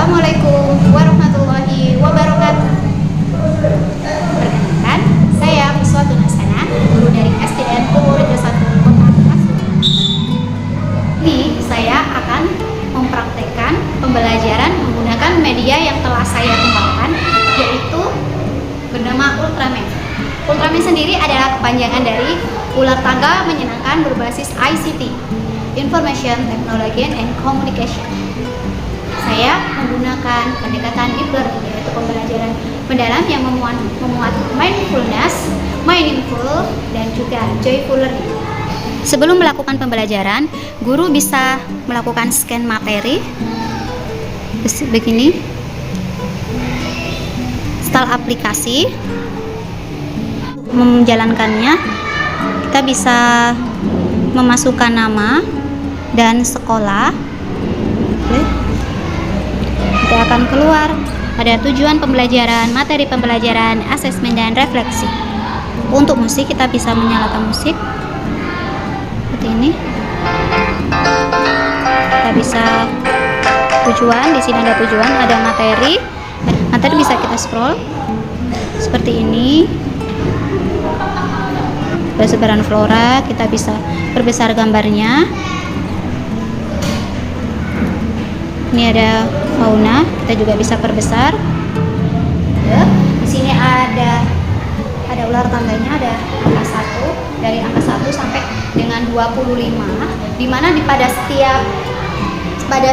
Assalamualaikum warahmatullahi wabarakatuh. Perkenalkan, saya Puswa Tunasana, guru dari SDN Purworejo 1 Kota Pasuruan. Ini saya akan mempraktekkan pembelajaran menggunakan media yang telah saya kembangkan, yaitu bernama Ultraman. Ultraman sendiri adalah kepanjangan dari ular tangga menyenangkan berbasis ICT, Information Technology and Communication. Saya menggunakan pendekatan deep learning, yaitu pembelajaran mendalam yang memuat mindfulness, meaningful, dan juga joyful learning. Sebelum melakukan pembelajaran, guru bisa melakukan scan materi begini, install aplikasi. Menjalankannya, kita bisa memasukkan nama dan sekolah. Nanti akan keluar ada tujuan pembelajaran, materi pembelajaran, asesmen, dan refleksi. Untuk musik, kita bisa menyalakan musik seperti ini. Kita bisa tujuan, di sini ada tujuan, ada materi. Materi bisa kita scroll seperti ini. Persebaran flora, kita bisa perbesar gambarnya. Ini ada fauna, kita juga bisa perbesar. Di sini ada ular tangganya, ada angka 1, dari angka 1 sampai dengan 25, di mana pada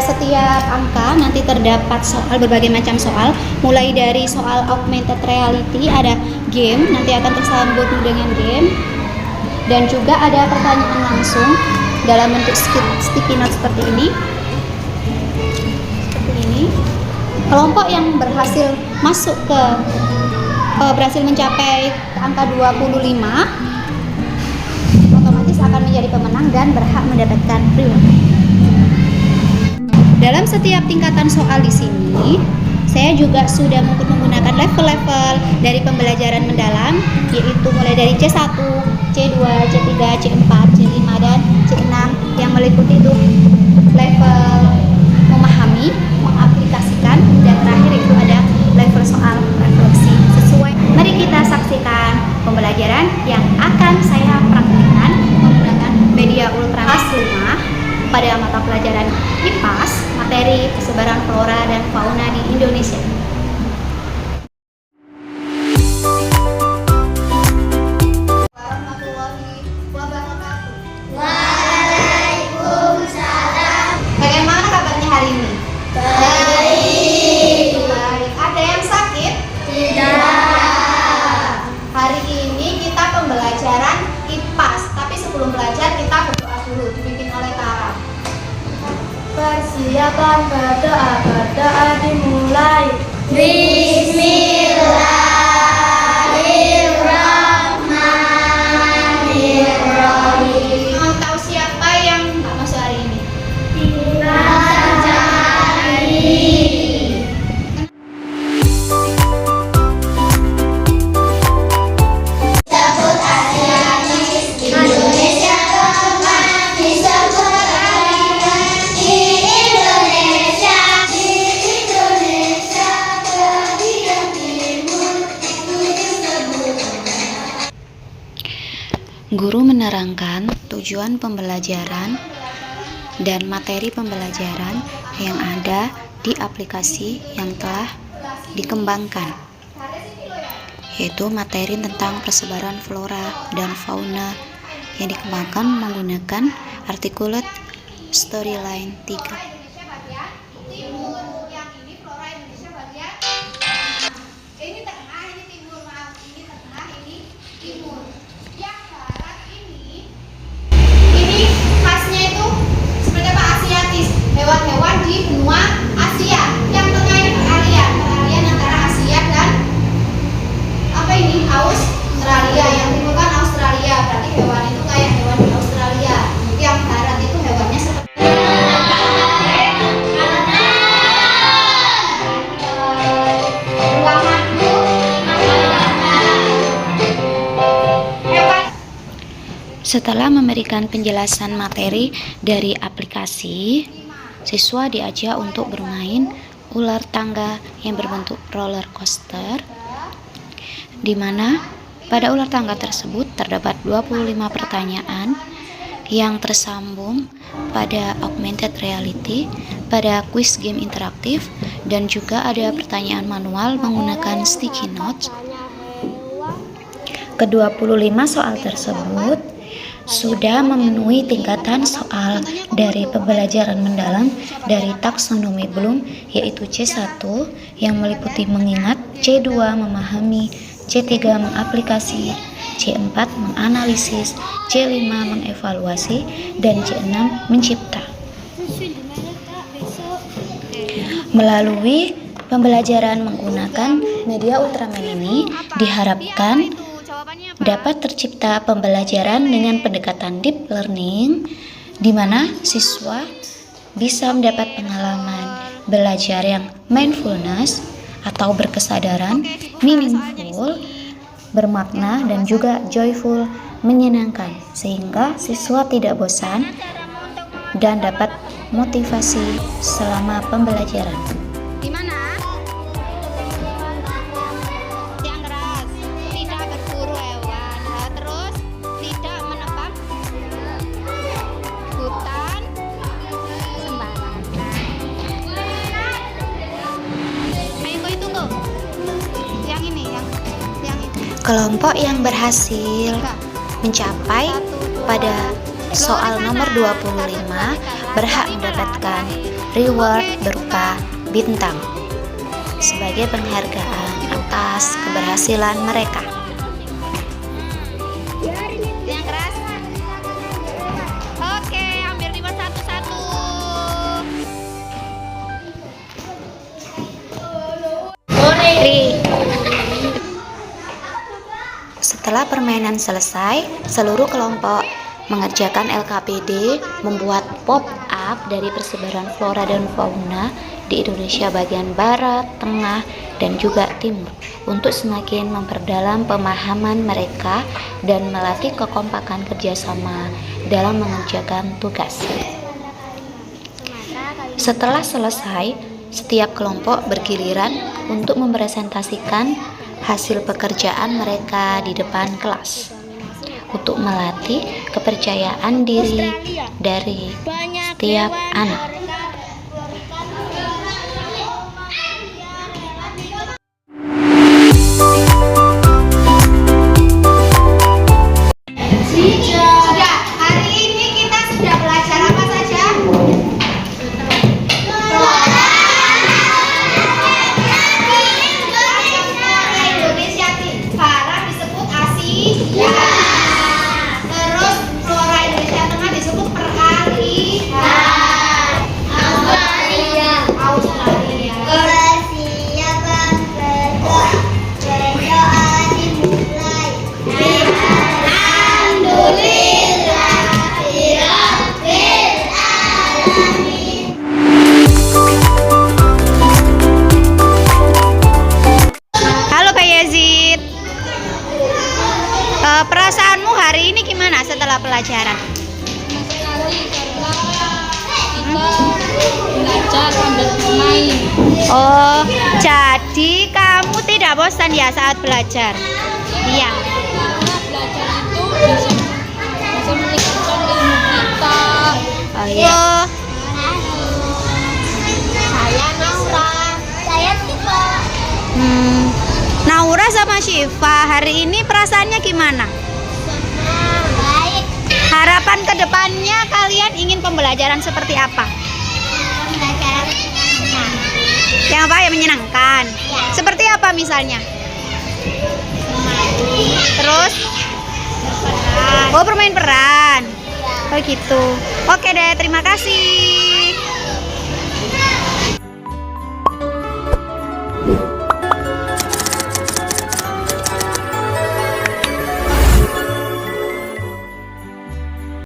setiap angka nanti terdapat soal, berbagai macam soal, mulai dari soal augmented reality, ada game, nanti akan tersambung dengan game, dan juga ada pertanyaan langsung dalam bentuk sticky note seperti ini. Kelompok yang berhasil masuk berhasil mencapai angka 25 otomatis akan menjadi pemenang dan berhak mendapatkan reward. Dalam setiap tingkatan soal di sini, saya juga sudah menggunakan level-level dari pembelajaran mendalam, yaitu mulai dari C1, C2, C3, C4, C5, dan C6, yang meliputi itu level memahami, mengaplikasikan, dan terakhir itu ada level soal refleksi sesuai. Mari kita saksikan pembelajaran yang akan saya praktikkan menggunakan media Ultraman 5 pada mata pelajaran IPAS, materi persebaran flora dan fauna di Indonesia. Persiapan berdoa dimulai. Bismillahirrahmanirrahim. Mau tahu siapa yang nggak masuk hari ini? Kita cari. Sebut Asiatis, Indonesia teman, disebut di Indonesia bagian timur itu disebut. Guru menerangkan tujuan pembelajaran dan materi pembelajaran yang ada di aplikasi yang telah dikembangkan, yaitu materi tentang persebaran flora dan fauna yang dikembangkan menggunakan articulate storyline 3. Hewan-hewan di benua Asia. Yang tengah ini peralihan antara Asia dan Australia. Yang timur kan Australia, berarti hewan itu kayak hewan di Australia. Yang barat itu hewannya seperti Setelah memberikan penjelasan materi dari aplikasi, siswa diajak untuk bermain ular tangga yang berbentuk roller coaster, di mana pada ular tangga tersebut terdapat 25 pertanyaan yang tersambung pada augmented reality, pada quiz game interaktif, dan juga ada pertanyaan manual menggunakan sticky notes. Ke-25 soal tersebut sudah memenuhi tingkatan soal dari pembelajaran mendalam dari taksonomi Bloom, yaitu C1 yang meliputi mengingat, C2 memahami, C3 mengaplikasi, C4 menganalisis, C5 mengevaluasi, dan C6 mencipta. Melalui pembelajaran menggunakan media Ultraman ini diharapkan dapat tercipta pembelajaran dengan pendekatan deep learning, di mana siswa bisa mendapat pengalaman belajar yang mindfulness atau berkesadaran, meaningful, bermakna, dan juga joyful, menyenangkan, sehingga siswa tidak bosan dan dapat motivasi selama pembelajaran. Gimana? Yang keras, tidak berburu hewan, terus tidak menebang hutan sembarangan. Ayo kau hitung tuh. Yang ini, yang ini. Kelompok yang berhasil mencapai pada soal nomor 25 berhak mendapatkan reward berupa bintang sebagai penghargaan atas keberhasilan mereka. Yang keras. Oke, ambil di satu-satu. Setelah permainan selesai, seluruh kelompok mengerjakan LKPD, membuat pop-up dari persebaran flora dan fauna di Indonesia bagian barat, tengah, dan juga timur untuk semakin memperdalam pemahaman mereka dan melatih kekompakan kerjasama dalam mengerjakan tugas. Setelah selesai, setiap kelompok bergiliran untuk mempresentasikan hasil pekerjaan mereka di depan kelas untuk melatih kepercayaan diri dari setiap anak. Sudah, hari ini kita sudah belajar apa saja? Indonesia Barat disebut Asia. Terus flora Indonesia Tengah disebut Australia. Halo Kak Yazid. Perasaanmu hari ini gimana setelah pelajaran? Belajar sambil bermain. Oh, jadi kamu tidak bosan ya saat belajar? Iya. Karena belajar itu bisa meningkatkan ilmu kita. Oh iya. Saya Naura. Saya Tifa. Naura sama Syifa, hari ini perasaannya gimana? Baik. Harapan kedepannya kalian ingin pembelajaran seperti apa? Belajar senang. Yang apa ya, menyenangkan? Ya. Seperti apa misalnya? Terus? Oh, bermain peran. Oh gitu. Oke deh, terima kasih.